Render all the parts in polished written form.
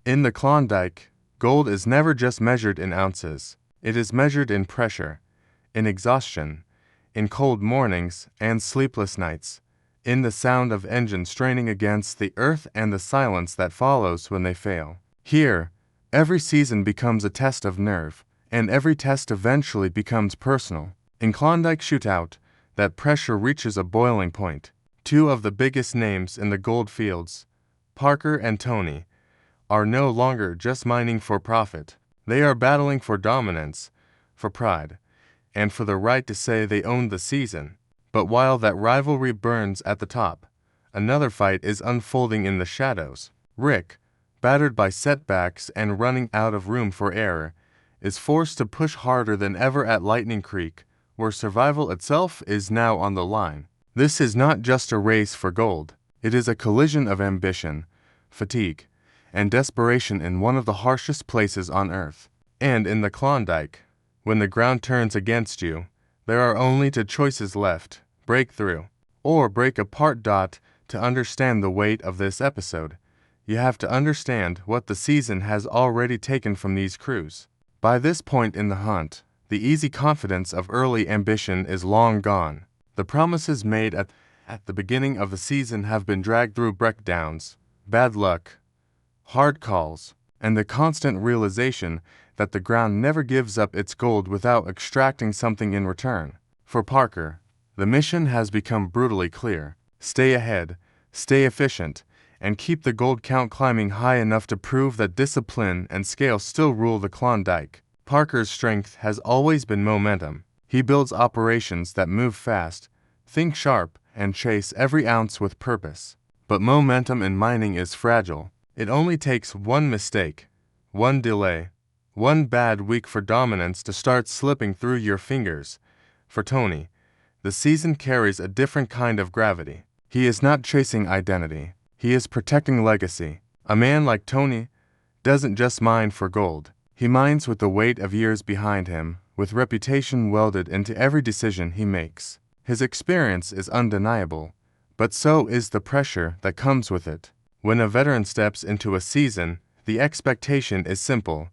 In the Klondike, gold is never just measured in ounces. It is measured in pressure, in exhaustion, in cold mornings and sleepless nights, in the sound of engines straining against the earth and the silence that follows when they fail. Here, every season becomes a test of nerve, and every test eventually becomes personal. In Klondike Shootout, that pressure reaches a boiling point. Two of the biggest names in the gold fields, Parker and Tony, are no longer just mining for profit. They are battling for dominance, for pride, and for the right to say they owned the season. But while that rivalry burns at the top, another fight is unfolding in the shadows. Rick, battered by setbacks and running out of room for error, is forced to push harder than ever at Lightning Creek, where survival itself is now on the line. This is not just a race for gold. It is a collision of ambition, fatigue, and desperation in one of the harshest places on Earth. And in the Klondike, when the ground turns against you, there are only two choices left: break through, or break apart. To understand the weight of this episode, you have to understand what the season has already taken from these crews. By this point in the hunt, the easy confidence of early ambition is long gone. The promises made at the beginning of the season have been dragged through breakdowns, bad luck, hard calls, and the constant realization that the ground never gives up its gold without extracting something in return. For Parker, the mission has become brutally clear: stay ahead, stay efficient, and keep the gold count climbing high enough to prove that discipline and scale still rule the Klondike. Parker's strength has always been momentum. He builds operations that move fast, think sharp, and chase every ounce with purpose. But momentum in mining is fragile. It only takes one mistake, one delay, one bad week for dominance to start slipping through your fingers. For Tony, the season carries a different kind of gravity. He is not chasing identity. He is protecting legacy. A man like Tony doesn't just mine for gold. He mines with the weight of years behind him, with reputation welded into every decision he makes. His experience is undeniable, but so is the pressure that comes with it. When a veteran steps into a season, the expectation is simple: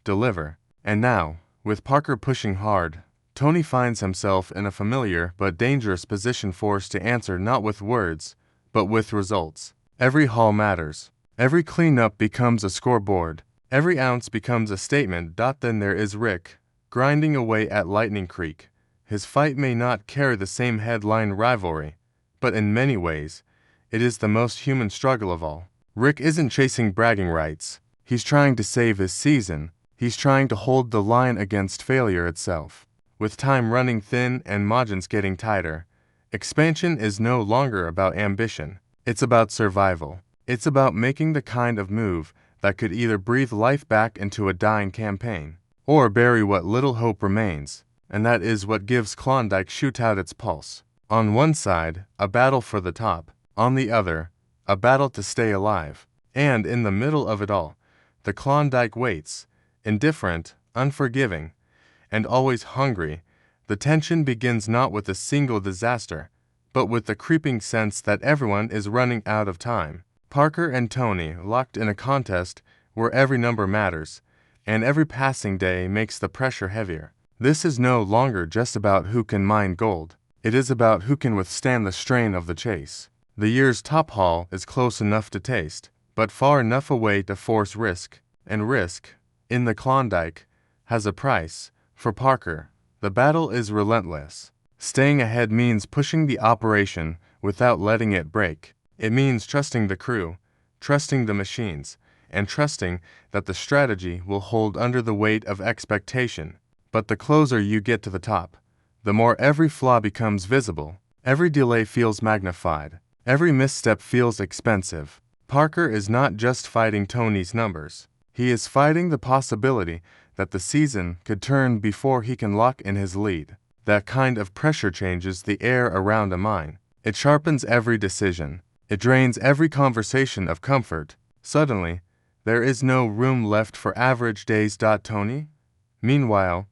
deliver. And now, with Parker pushing hard, Tony finds himself in a familiar but dangerous position, forced to answer not with words, but with results. Every haul matters. Every cleanup becomes a scoreboard. Every ounce becomes a statement. Then there is Rick, grinding away at Lightning Creek. His fight may not carry the same headline rivalry, but in many ways, it is the most human struggle of all. Rick isn't chasing bragging rights. He's trying to save his season. He's trying to hold the line against failure itself. With time running thin and margins getting tighter, expansion is no longer about ambition. It's about survival. It's about making the kind of move that could either breathe life back into a dying campaign, or bury what little hope remains. And that is what gives Klondike Shootout its pulse. On one side, a battle for the top. On the other, a battle to stay alive. And in the middle of it all, the Klondike waits, indifferent, unforgiving, and always hungry. The tension begins not with a single disaster, but with the creeping sense that everyone is running out of time. Parker and Tony locked in a contest where every number matters, and every passing day makes the pressure heavier. This is no longer just about who can mine gold. It is about who can withstand the strain of the chase. The year's top haul is close enough to taste, but far enough away to force risk. And risk, in the Klondike, has a price. For Parker, the battle is relentless. Staying ahead means pushing the operation without letting it break. It means trusting the crew, trusting the machines, and trusting that the strategy will hold under the weight of expectation. But the closer you get to the top, the more every flaw becomes visible. Every delay feels magnified. Every misstep feels expensive. Parker is not just fighting Tony's numbers. He is fighting the possibility that the season could turn before he can lock in his lead. That kind of pressure changes the air around a mine. It sharpens every decision. It drains every conversation of comfort. Suddenly, there is no room left for average days. Tony, meanwhile,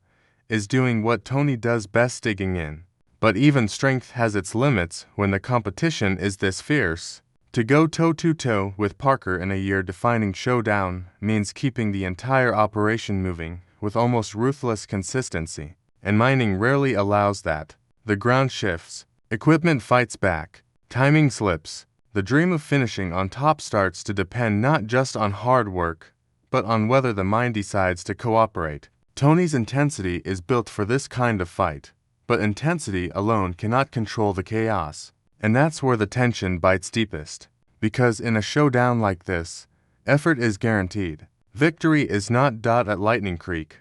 is doing what Tony does best: digging in. But even strength has its limits when the competition is this fierce. To go toe-to-toe with Parker in a year-defining showdown means keeping the entire operation moving with almost ruthless consistency, and mining rarely allows that. The ground shifts, equipment fights back, timing slips. The dream of finishing on top starts to depend not just on hard work, but on whether the mine decides to cooperate. Tony's intensity is built for this kind of fight, but intensity alone cannot control the chaos. And that's where the tension bites deepest. Because in a showdown like this, effort is guaranteed. Victory is not at Lightning Creek.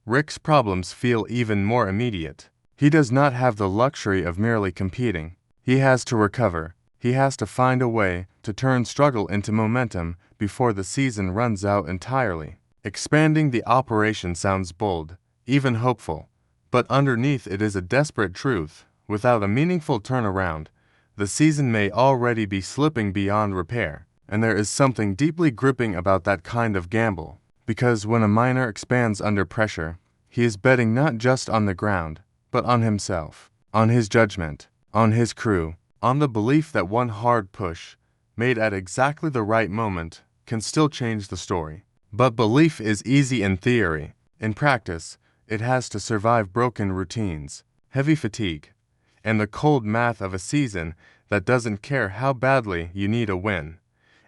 Rick's problems feel even more immediate. He does not have the luxury of merely competing. He has to recover. He has to find a way to turn struggle into momentum before the season runs out entirely. Expanding the operation sounds bold, even hopeful, but underneath it is a desperate truth. Without a meaningful turnaround, the season may already be slipping beyond repair, and there is something deeply gripping about that kind of gamble, because when a miner expands under pressure, he is betting not just on the ground, but on himself, on his judgment, on his crew, on the belief that one hard push, made at exactly the right moment, can still change the story. But belief is easy in theory. In practice, it has to survive broken routines, heavy fatigue, and the cold math of a season that doesn't care how badly you need a win.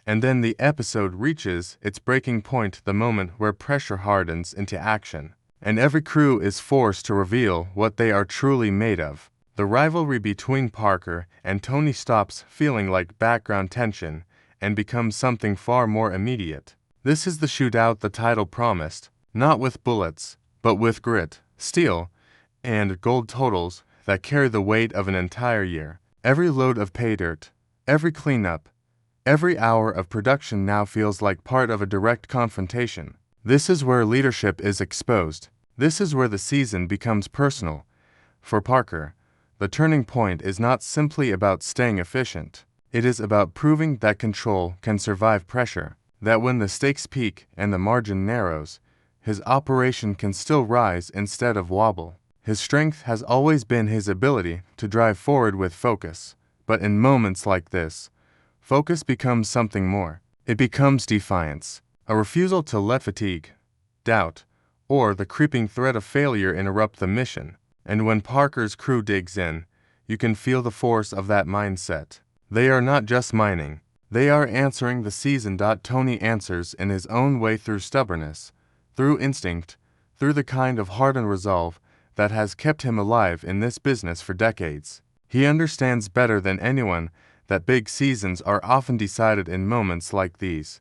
And then the episode reaches its breaking point, the moment where pressure hardens into action, and every crew is forced to reveal what they are truly made of. The rivalry between Parker and Tony stops feeling like background tension and becomes something far more immediate. This is the shootout the title promised, not with bullets, but with grit, steel, and gold totals that carry the weight of an entire year. Every load of pay dirt, every cleanup, every hour of production now feels like part of a direct confrontation. This is where leadership is exposed. This is where the season becomes personal. For Parker, the turning point is not simply about staying efficient. It is about proving that control can survive pressure, that when the stakes peak and the margin narrows, his operation can still rise instead of wobble. His strength has always been his ability to drive forward with focus, but in moments like this, focus becomes something more. It becomes defiance, a refusal to let fatigue, doubt, or the creeping threat of failure interrupt the mission. And when Parker's crew digs in, you can feel the force of that mindset. They are not just mining, they are answering the season. Tony answers in his own way, through stubbornness, through instinct, through the kind of hardened resolve that has kept him alive in this business for decades. He understands better than anyone that big seasons are often decided in moments like these,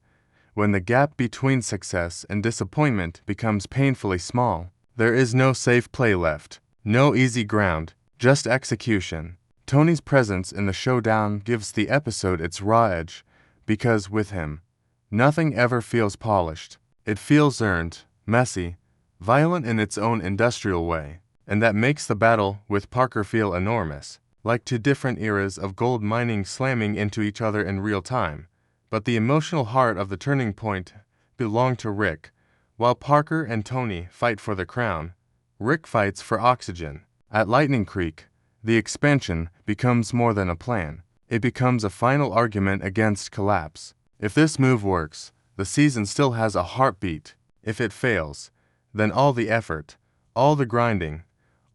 when the gap between success and disappointment becomes painfully small. There is no safe play left, no easy ground, just execution. Tony's presence in the showdown gives the episode its raw edge, because with him, nothing ever feels polished. It feels earned, messy, violent in its own industrial way. And that makes the battle with Parker feel enormous, like two different eras of gold mining slamming into each other in real time. But the emotional heart of the turning point belonged to Rick. While Parker and Tony fight for the crown, Rick fights for oxygen. At Lightning Creek, the expansion becomes more than a plan. It becomes a final argument against collapse. If this move works, the season still has a heartbeat. If it fails, then all the effort, all the grinding,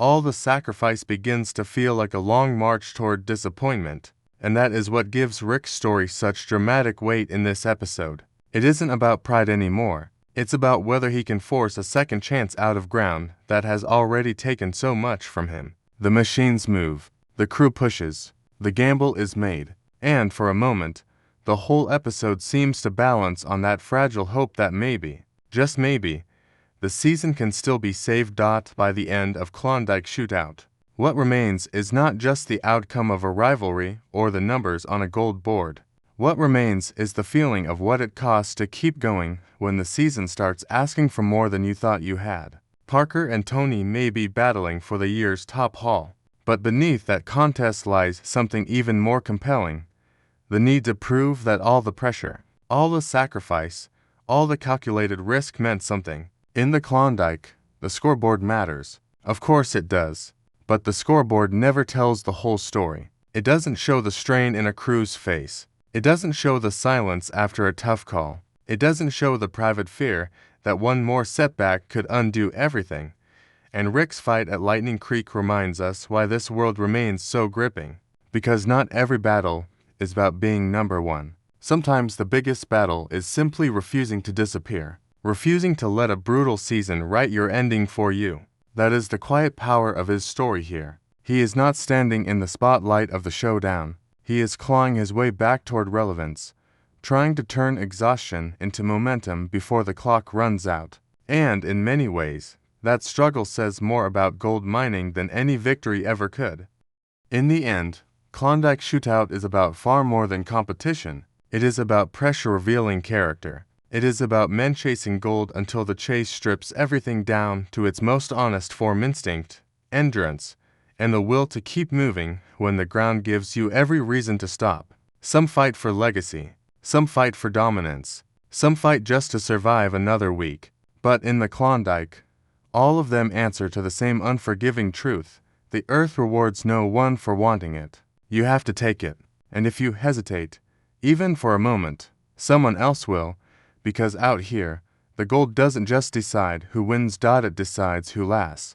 all the sacrifice begins to feel like a long march toward disappointment. And that is what gives Rick's story such dramatic weight in this episode. It isn't about pride anymore. It's about whether he can force a second chance out of ground that has already taken so much from him. The machines move, the crew pushes, the gamble is made, and for a moment, the whole episode seems to balance on that fragile hope that maybe, just maybe, the season can still be saved. By the end of Klondike Shootout, what remains is not just the outcome of a rivalry or the numbers on a gold board. What remains is the feeling of what it costs to keep going when the season starts asking for more than you thought you had. Parker and Tony may be battling for the year's top haul, but beneath that contest lies something even more compelling: the need to prove that all the pressure, all the sacrifice, all the calculated risk meant something. In the Klondike, the scoreboard matters. Of course it does. But the scoreboard never tells the whole story. It doesn't show the strain in a crew's face. It doesn't show the silence after a tough call. It doesn't show the private fear that one more setback could undo everything. And Rick's fight at Lightning Creek reminds us why this world remains so gripping. Because not every battle is about being number one. Sometimes the biggest battle is simply refusing to disappear. Refusing to let a brutal season write your ending for you. That is the quiet power of his story here. He is not standing in the spotlight of the showdown. He is clawing his way back toward relevance, trying to turn exhaustion into momentum before the clock runs out. And in many ways, that struggle says more about gold mining than any victory ever could. In the end, Klondike Shootout is about far more than competition. It is about pressure revealing character. It is about men chasing gold until the chase strips everything down to its most honest form: instinct, endurance, and the will to keep moving when the ground gives you every reason to stop. Some fight for legacy. Some fight for dominance. Some fight just to survive another week. But in the Klondike, all of them answer to the same unforgiving truth. The earth rewards no one for wanting it. You have to take it. And if you hesitate, even for a moment, someone else will, because out here, the gold doesn't just decide who wins, it decides who lasts.